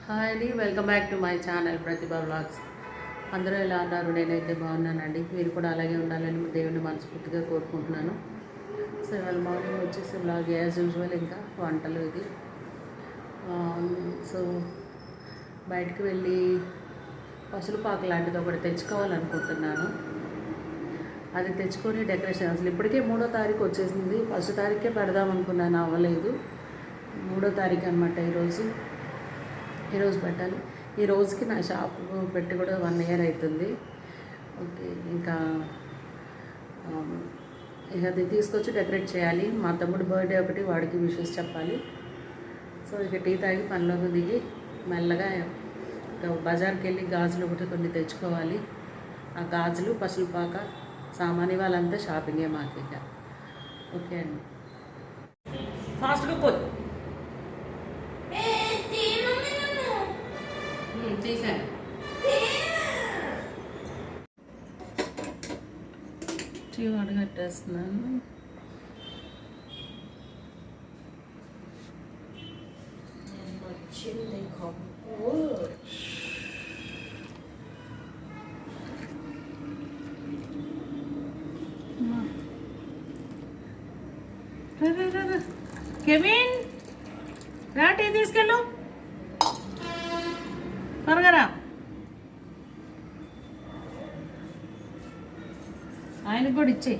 Hi అండి, welcome back to my channel Pratibha vlogs. అందరూ ఎలా ఉన్నారు? నేనైతే బాగున్నానండి. మీరు కూడా అలాగే ఉండాలని దేవుని మనస్ఫూర్తిగా కోరుకుంటున్నాను. సో ఇవాళ మార్నింగ్ వచ్చేసి వ్లాగ్ యాజ్ యూజువల్, ఇంకా వంటలు ఇది. సో బయటికి వెళ్ళి పసులుపాకు లాంటిది ఒకటి తెచ్చుకోవాలనుకుంటున్నాను. అది తెచ్చుకొని డెకరేషన్, అసలు ఇప్పటికే 3వ తారీఖు వచ్చేసింది. 1st తారీఖే పెడదాం అనుకున్నాను, అవ్వలేదు. 3వ తారీఖు అనమాట ఈరోజు పెట్టాలి. ఈ రోజుకి నా షాప్ పెట్టి కూడా 1 year అవుతుంది. ఓకే, ఇంకా అది తీసుకొచ్చి డెకరేట్ చేయాలి. మా తమ్ముడు బర్త్డే ఒకటి, వాడికి విషెస్ చెప్పాలి. సో ఇక టీ తాగి పనిలోకి దిగి మెల్లగా బజార్కి వెళ్ళి గాజులు ఒకటి కొన్ని తెచ్చుకోవాలి. ఆ గాజులు, పసులుపాక సామాన్ వాళ్ళంతా షాపింగే మాకు ఇక. ఓకే అండి, ఫాస్ట్గా పోదు తీసాను. టీ వడగట్టేస్తున్నాను. కెవిన్ రా, టీ తీసుకెళ్ళు, త్వరగా రా. ఆయనకు కూడా ఇచ్చేయి.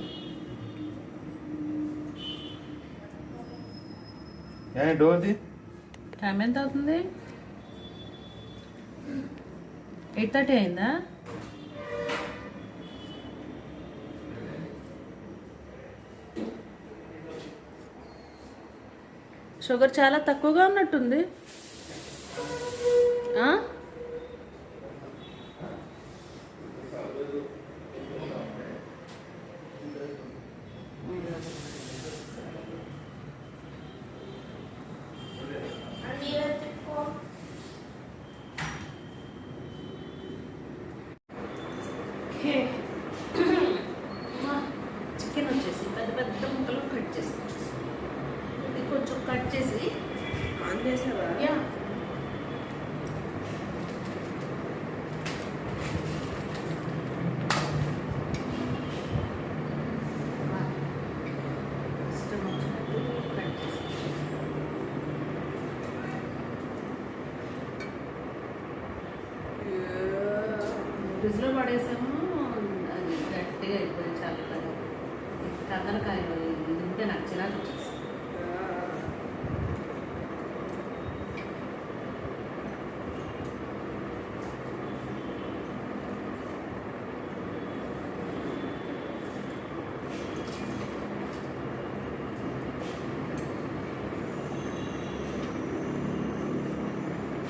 టైం ఎంత అవుతుంది? 8:30 అయిందా? షుగర్ చాలా తక్కువగా ఉన్నట్టుంది. చికెన్ వచ్చేసి పెద్ద పెద్ద ముక్కలు కట్ చేసి, ఇది కొంచెం కట్ చేసి ఆన్ చేసావా? యా, ఫ్రిడ్జ్లో పడేసాము. అది గట్టిగా అయిపోయింది, చల్లగా. కదలకాయలు ఇది ఉంటే నాకు చిరాకు వచ్చేసి.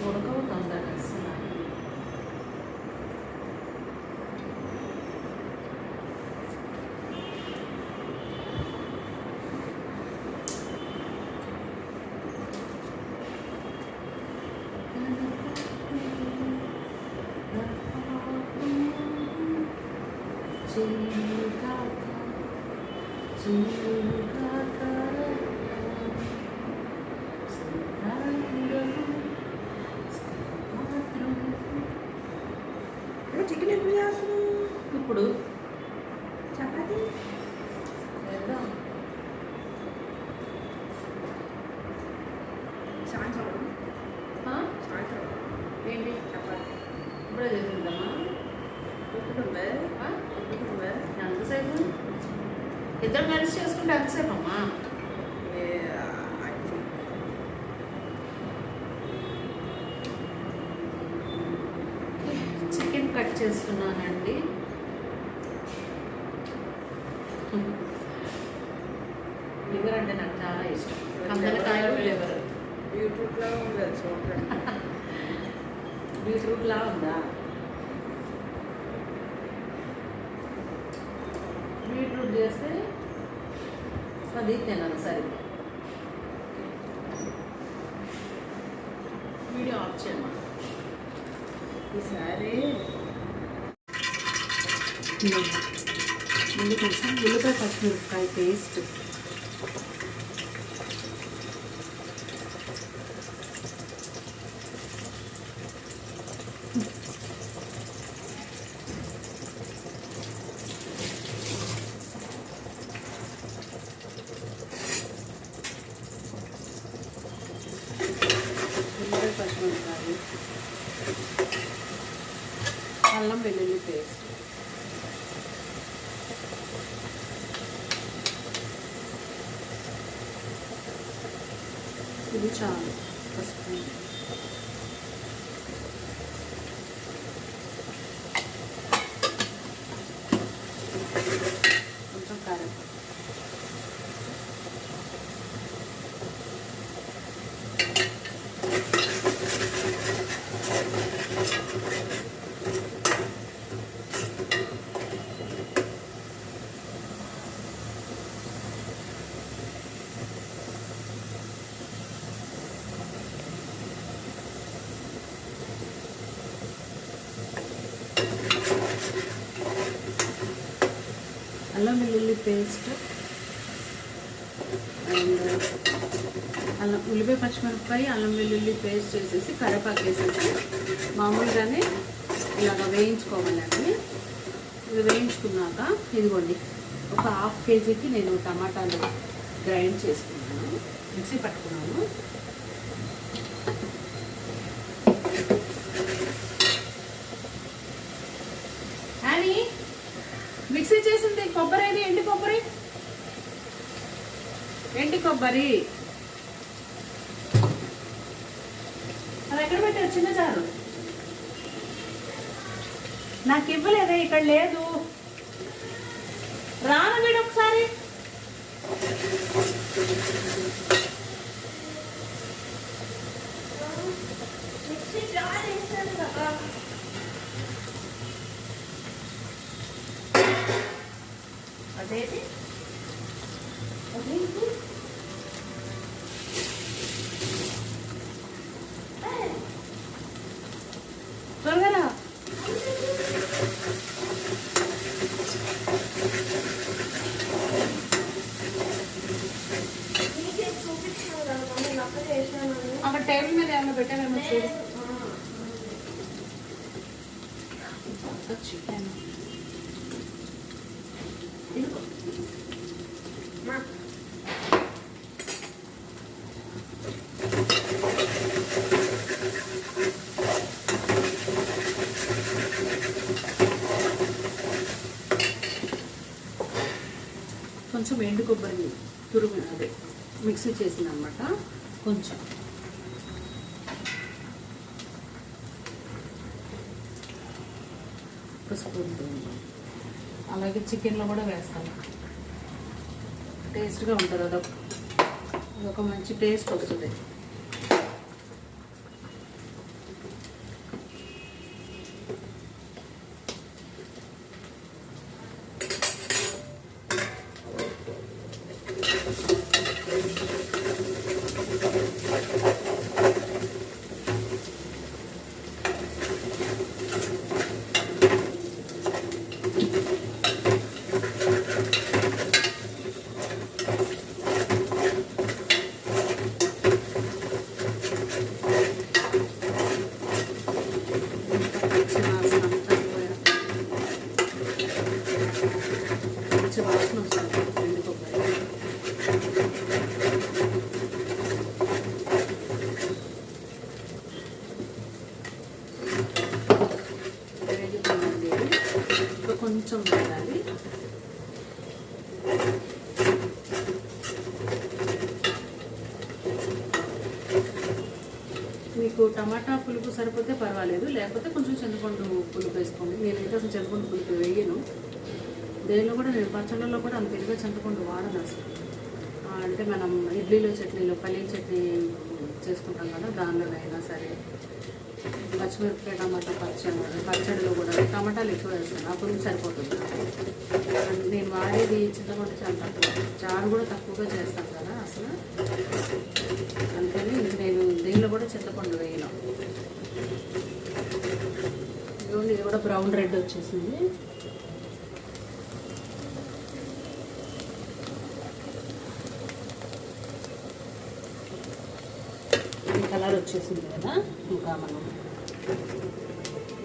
ఉడకవుతుంది అసలు. చికెన్ ఎప్పుడు చేస్తున్నావు? ఇప్పుడు చపాతీ వేద్దాం. సాయంత్రం ఏంటి చపాతీ ఇప్పుడే చేద్దామా? ఎంతసేపు? ఇద్దరు కలిసి చేసుకుంటే ఎంతసేపు అమ్మా? చికెన్ కట్ చేస్తున్నానండి. లివర్ అంటే నాకు చాలా ఇష్టం. కందలకాయలు లివర్. బీట్రూట్లా ఉంది, బీట్రూట్లా ఉందా? బీట్రూట్ చేస్తే అది తినాలి. సరే, వీడియో ఆఫ్ చేయమ్మా ఈసారి. ముందు కొంచెం ఉల్లిపాయ పచ్చిమిరపకాయ పేస్ట్, అల్లం వెల్లుల్లి పేస్ట్, ఇది చాలు. పసుపు, కొంచెం కారం, అల్లం వెల్లుల్లి పేస్ట్ అండ్ ఉల్లిపాయ పచ్చిమిరపకాయ అల్లం వెల్లుల్లి పేస్ట్ చేసేసి కరివేపాకు వేసేసి మామూలుగానే ఇలాగ వేయించుకోవాలండి. ఇది వేయించుకున్నాక ఇదిగోండి ఒక 1/2 కేజీకి నేను టమాటాలు గ్రైండ్ చేసుకున్నాను, మిక్సీ పట్టుకున్నాను. అని మిక్సీ చేసింది కొబ్బరి, ఇది ఎండి కొబ్బరి, ఎండి కొబ్బరి అది ఎక్కడ పెట్టారు? చిన్న జారు నాకు ఇవ్వలేదే, ఇక్కడ లేదు. రాను వీడు ఒకసారి. అదేది త్వరగా రా. అక్కడ టేబుల్ మీద ఏమైనా పెట్టావేమో చూడు. చికెన్ కొంచెం ఎండు కొబ్బరి తురుగు, అదే మిక్సీ చేసింది అనమాట. కొంచెం పసుపు, అలాగే చికెన్లో కూడా వేస్తాను. టేస్ట్గా ఉంటుంది, అదొక మంచి టేస్ట్ వస్తుంది. వాసన వస్తుంది ఎండు కొబ్బరి. వేగిపోయింది, ఇంకా కొంచెం వేయాలి. మీకు టమాటా పులుపు సరిపోతే పర్వాలేదు, లేకపోతే కొంచెం చింతపండు పులుపు వేసుకోండి. నేనైతే అసలు చింతపండు పులుపు వేయను. దేనిలో కూడా నేను పచ్చళ్ళలో కూడా అంత పెద్దగా చింతపండు వాడను అసలు. అంటే మనం ఇడ్లీలో చట్నీలో పల్లీల చట్నీ చేసుకుంటాం కదా, దానిలో అయినా సరే పచ్చిమిరపకాయ టమాటా పచ్చడిలో కూడా టమాటాలు ఎక్కువ వేస్తాను, ఆ పులుపు సరిపోతుంది. నేను వాడేది చింతపండు చాలా తక్కువ, చారు కూడా తక్కువగా చేస్తాను కదా అసలు. అందుకని నేను దీనిలో కూడా చింతపండు వేయను. ఇది కూడా బ్రౌన్ రెడ్ వచ్చేసింది. కలర్ వచ్చేసింది కదా, ఇంకా మనం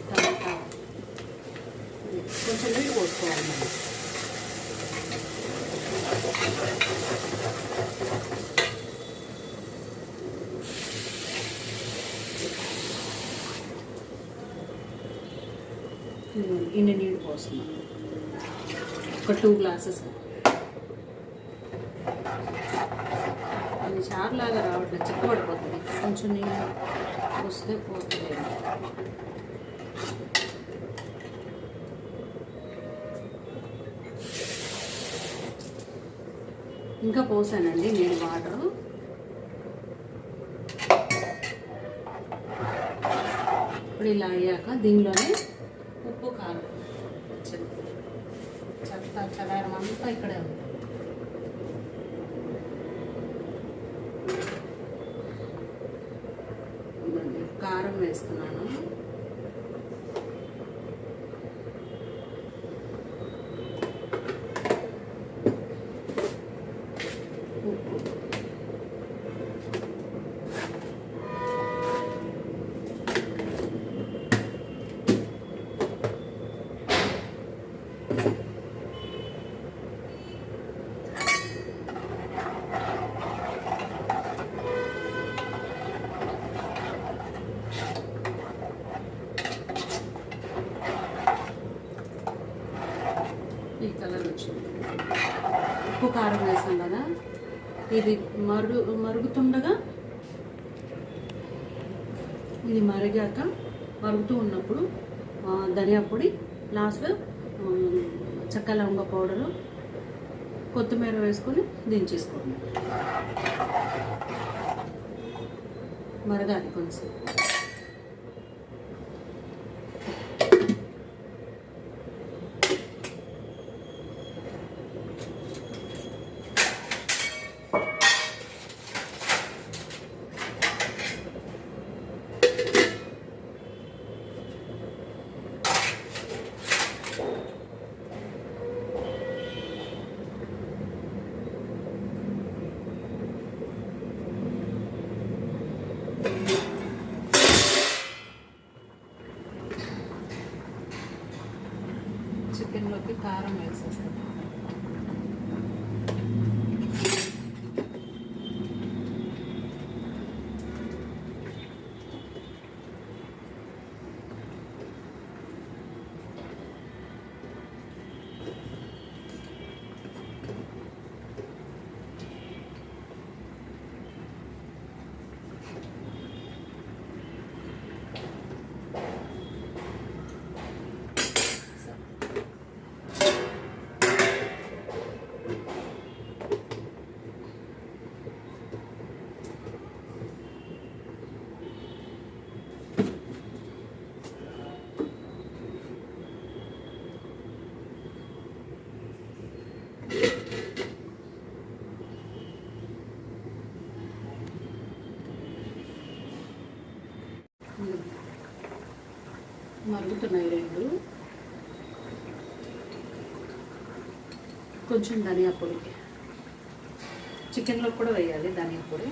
టమాటా కొంచెం నీళ్ళు పోసుకోవాలి. మనం ఇన్ని నీళ్ళు పోస్తున్నాను, ఒక 2 గ్లాసెస్. అది చారులాగా రావట్లేదు, చిక్కబడిపోతుంది. కొంచెం నీళ్ళు వస్తే పోతుంది. ఇంకా పోసానండి నేను వాటరు. ఇప్పుడు ఇలా అయ్యాక దీనిలోనే ఉప్పు కారం చల్లారం అంతా ఇక్కడే ఉంది. కారం వేస్తున్నాను. ఉప్పు, ఈ కలర్ వచ్చింది. ఉప్పు కారం వేసాం కదా, ఇది మరుగుతుండగా, ఇది మరుగుతూ ఉన్నప్పుడు ధనియా పొడి, లాస్ట్లో చెక్క లవంగ పౌడరు, కొత్తిమీర వేసుకొని దించేసుకోండి. మరగాలి కొంచెం. చికెన్లోకి కారం వేసేస్తాం. మరుగుతున్నాయి రెండు. కొంచెం ధనియా పొడి, చికెన్లో కూడా వేయాలి ధనియా పొడి.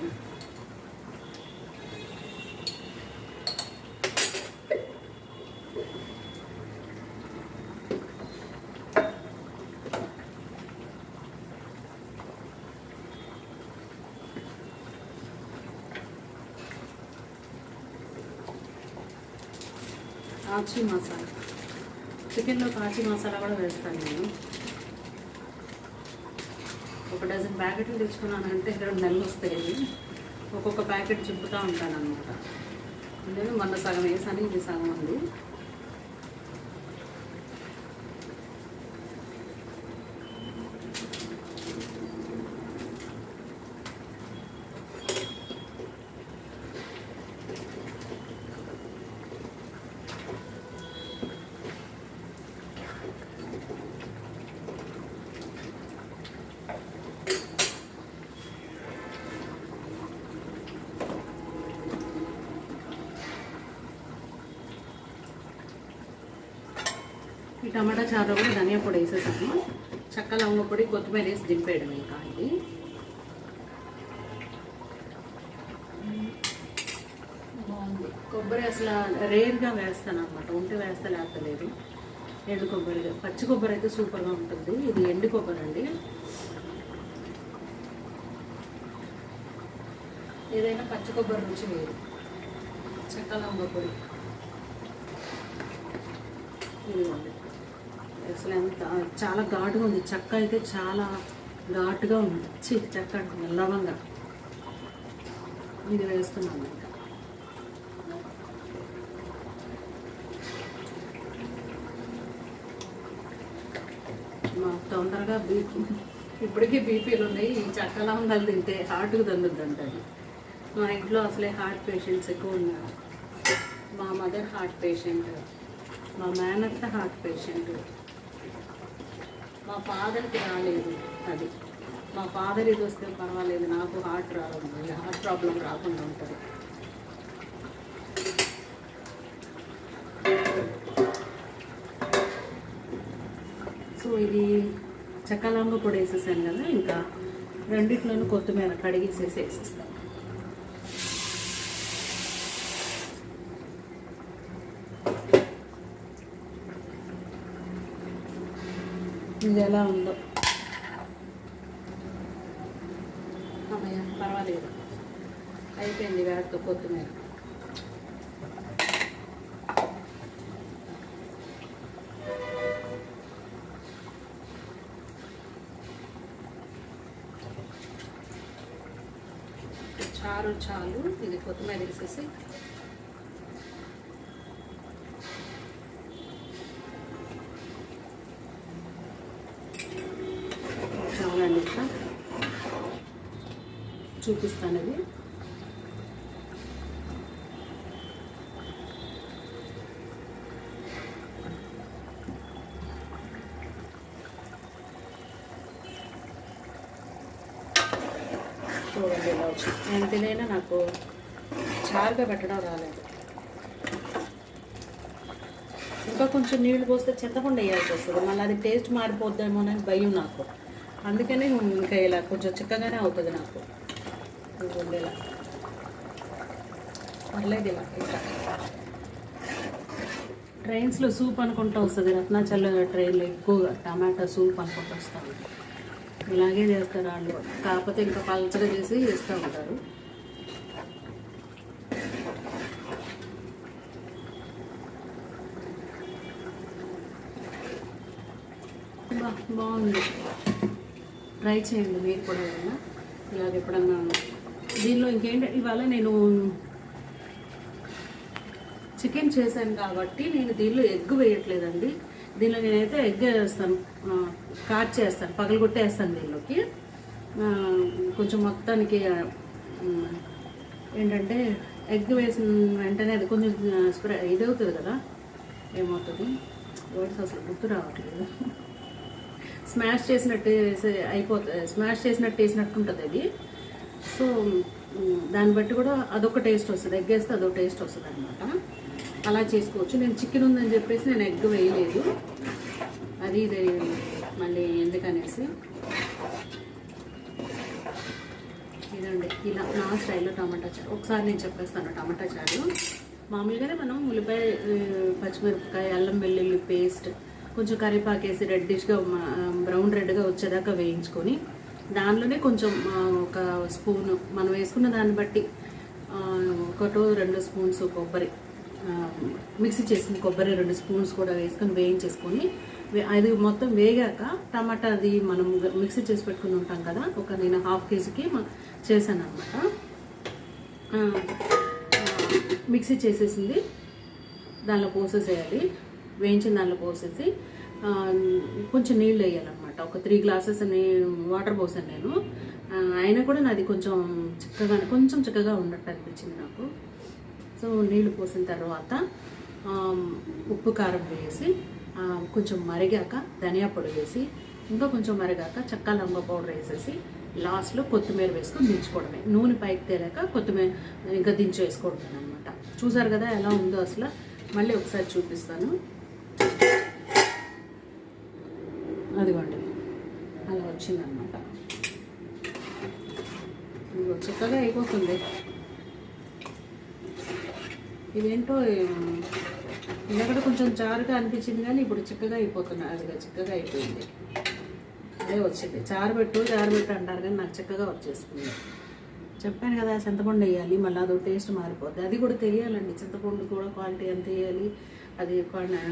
కాచి మసాలా, చికెన్లో కాచి మసాలా కూడా వేస్తాను నేను. ఒక డజన్ ప్యాకెట్లు తెచ్చుకున్నానంటే 2 నెలలు వస్తాయి. ఒక్కొక్క ప్యాకెట్ చింపుతూ ఉంటాను అన్నమాట. నేను మొన్న సగం వేసాను, ఇది సగం ఉంది. ఈ టమాటా చారులో కూడా ధనియా పొడి వేసేసాను. చెక్క లవంగ పొడి, కొత్తిమీర వేసి దింపేయడం. ఇంకా ఇది బాగుంది. కొబ్బరి అసలు రేర్గా వేస్తాను అన్నమాట, ఉంటే వేస్తా లేకపోలేదు. ఎండు కొబ్బరి, పచ్చి కొబ్బరి అయితే సూపర్గా ఉంటుంది. ఇది ఎండు కొబ్బరి అండి. ఏదైనా పచ్చి కొబ్బరి రుచి వేరు. చెక్క లవంగ పొడి ఇదిగోండి. అసలు ఎంత చాలా ఘాటుగా ఉంది. చెక్క అయితే చాలా ఘాటుగా ఉంది. చెక్క అంటున్నాను, లవంగా. ఇది వేస్తున్నాను ఇంకా. మాకు తొందరగా బీపీ, ఇప్పటికీ బీపీలు ఉన్నాయి. ఈ చెక్క లవంగాలు తింటే హార్ట్కి తగ్గుద్దంట. అది మా ఇంట్లో అసలే హార్ట్ పేషెంట్స్ ఎక్కువ ఉన్నారు. మా మదర్ హార్ట్ పేషెంట్, మా మేనత్త హార్ట్ పేషెంట్, మా ఫాదర్కి రాలేదు. అది మా ఫాదర్ ఇది వస్తే పర్వాలేదు, నాకు హార్ట్ రావడం, హార్ట్ ప్రాబ్లం రాకుండా ఉంటుంది. సో ఇది చెక్క లవంగ పొడి వేసేసాను కదా, ఇంకా రెండిట్లోనూ కొత్తిమీర కడిగేసేసి వేసేస్తాను. ఇది ఎలా ఉందో అమ్మయ్య, పర్వాలేదు, అయిపోయింది వాటితో కొత్తిమీర. చారు చాలు, ఇది కొత్తిమీర వేసేసి చాలండి. ఇంకా చూపిస్తాను. ఇది చూడండి ఇలా వచ్చి. నేను తినైనా నాకు చారుగా పెట్టడం రాలేదు. ఇంకా కొంచెం నీళ్లు పోస్తే చింతపండు వేయాల్సి వస్తుంది, మళ్ళీ అది టేస్ట్ మారిపోద్దేమోనని భయం నాకు. అందుకనే ఇంకా ఇలా కొంచెం చిక్కగానే అవుతుంది నాకు. ఇలా పర్లేదు. ఇలా ఇంకా ట్రైన్స్లో సూప్ అనుకుంటూ వస్తుంది. రత్నాచల్ ట్రైన్లో ఎక్కువగా టమాటా సూప్ అనుకుంటూ వస్తాను. ఇలాగే చేస్తారు వాళ్ళు, కాకపోతే ఇంకా పల్చగా చేసి వేస్తూ ఉంటారు. బాగుంది, ట్రై చేయండి మీరు కూడా ఏదన్నా ఇలాగ ఎప్పుడన్నా. దీనిలో ఇంకేంటంటే ఇవాళ నేను చికెన్ చేశాను కాబట్టి నేను దీనిలో ఎగ్ వేయట్లేదండి. దీనిలో నేనైతే ఎగ్ వేస్తాను, కాట్ చేస్తాను, పగలగొట్టేస్తాను దీనిలోకి. కొంచెం మొత్తానికి ఏంటంటే ఎగ్ వేసిన వెంటనే అది కొంచెం స్ప్రే ఇది అవుతుంది కదా, ఏమవుతుంది వర్డ్స్ అసలు గుర్తు రావట్లేదు. స్మాష్ చేసినట్టు అయిపోతుంది, స్మాష్ చేసినట్టు వేసినట్టు ఉంటుంది అది. సో దాన్ని బట్టి కూడా అదొక టేస్ట్ వస్తుంది, ఎగ్ వేస్తే అదొక టేస్ట్ వస్తుంది అనమాట. అలా చేసుకోవచ్చు. నేను చికెన్ ఉందని చెప్పేసి నేను ఎగ్ వేయలేదు, అది ఇది మళ్ళీ ఎందుకనేసి. ఇదండి ఇలా నా స్టైల్లో టమాటా చారు. ఒకసారి నేను చెప్పేస్తాను. టమాటా చారు మామూలుగానే మనం ఉల్లిపాయ, పచ్చిమిరపకాయ, అల్లం వెల్లుల్లి పేస్ట్, కొంచెం కరివేపాకు వేసి రెడ్డిష్గా బ్రౌన్ రెడ్గా వచ్చేదాకా వేయించుకొని దానిలోనే కొంచెం ఒక స్పూను మనం వేసుకున్న దాన్ని బట్టి 1-2 స్పూన్స్ కొబ్బరి, మిక్సీ చేసిన కొబ్బరి 2 స్పూన్స్ కూడా వేసుకొని వేయించేసుకొని అది మొత్తం వేగాక టమాటా అది మనం మిక్సీ చేసి పెట్టుకుని ఉంటాం కదా, నేను 1/2 కేజీకి చేశాను అనమాట. మిక్సీ చేసేసింది దానిలో పోసేసేయాలి, వేయించిన దానిలో పోసేసి కొంచెం నీళ్ళు వేయాలన్నమాట. ఒక 3 గ్లాసెస్ వాటర్ పోసాను నేను. అయినా కూడా నాది కొంచెం చిక్కగా ఉన్నట్టు అనిపించింది నాకు. సో నీళ్ళు పోసిన తర్వాత ఉప్పు కారం వేసి కొంచెం మరిగాక ధనియా పొడి వేసి ఇంకా కొంచెం మరిగాక చెక్క లవంగ పౌడర్ వేసేసి లాస్ట్లో కొత్తిమీర వేసుకొని దించుకోవడమే. నూనె పైకి తేలాక కొత్తిమీర ఇంకా దించి వేసుకోవడమే అనమాట. చూసారు కదా ఎలా ఉందో అసలు. మళ్ళీ ఒకసారి చూపిస్తాను. అదిగోండి అలా వచ్చిందనమాట. చిక్కగా అయిపోతుంది. ఇదేంటో ఇంకొకటి కొంచెం చారుగా అనిపించింది కానీ ఇప్పుడు చిక్కగా అయిపోతుంది. అదిగా చిక్కగా అయిపోయింది. అదే వచ్చింది. చారు పెట్టు అంటారు కానీ నాకు చిక్కగా వచ్చేస్తుంది. చెప్పాను కదా చింతపండు వేయాలి, మళ్ళీ అదో టేస్ట్ మారిపోద్ది. అది కూడా తెలియాలండి, చింతపండు కూడా క్వాలిటీ ఎంత వేయాలి, అది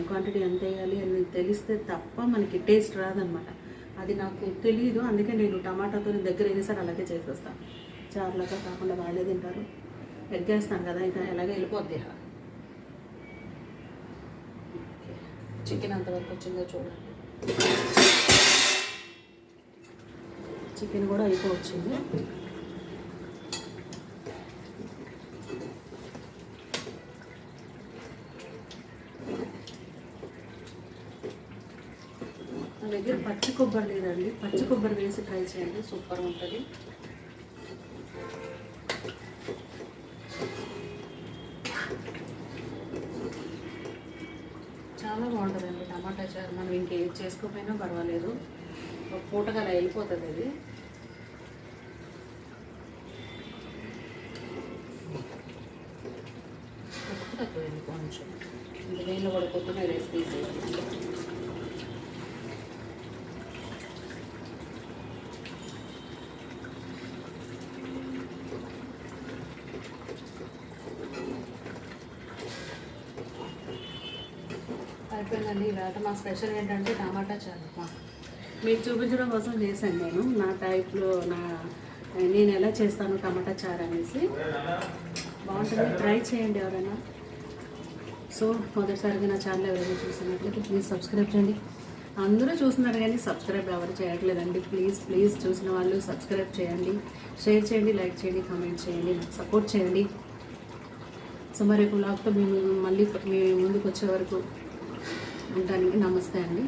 క్వాంటిటీ ఎంత వేయాలి అని తెలిస్తే తప్ప మనకి టేస్ట్ రాదనమాట. అది నాకు తెలియదు, అందుకే నేను టమాటాతో దగ్గర అయినా సరే అలాగే చేసేస్తాను. చారులాగా కాకుండా వాళ్ళే తింటారు. ఎగ్గేస్తాను కదా, ఇంకా ఎలాగ వెళ్ళిపోద్ది. చికెన్ అంతవరకు వచ్చిందో చూడండి. చికెన్ కూడా అయిపోవచ్చింది. నా దగ్గర పచ్చి కొబ్బరి లేదండి, పచ్చి కొబ్బరి వేసి ట్రై చేయండి, సూపర్ ఉంటుంది. చాలా బాగుంటుందండి టమాటా చారు. మనం ఇంకేం చేసుకోకపోయినా పర్వాలేదు, ఒక పూటగా అలా వెళ్ళిపోతుంది అది. తక్కువైంది కొంచెం, ఇంక నీళ్ళు కూడా కొద్దిగా వేసి తీసేయాలి. అయిపోయిందండి. ఇవాళ మా స్పెషల్ ఏంటంటే టమాటా చారు. మీకు చూపించడం కోసం చేశాను నేను, నా టైప్లో నేను ఎలా చేస్తాను టమాటా చారు అనేసి. బాగుంటుంది, ట్రై చేయండి ఎవరైనా. సో మొదటిసారిగా నా ఛానల్ ఎవరైనా చూసినట్లయితే ప్లీజ్ సబ్స్క్రైబ్ చేయండి. అందరూ చూస్తున్నారు కానీ సబ్స్క్రైబ్ ఎవరు చేయట్లేదండి. ప్లీజ్ చూసిన వాళ్ళు సబ్స్క్రైబ్ చేయండి, షేర్ చేయండి, లైక్ చేయండి, కామెంట్ చేయండి, సపోర్ట్ చేయండి. సో మరి వ్లాగ్తో మేము మళ్ళీ మీ ముందుకు వచ్చే వరకు ఉండడానికి నమస్తే అండి.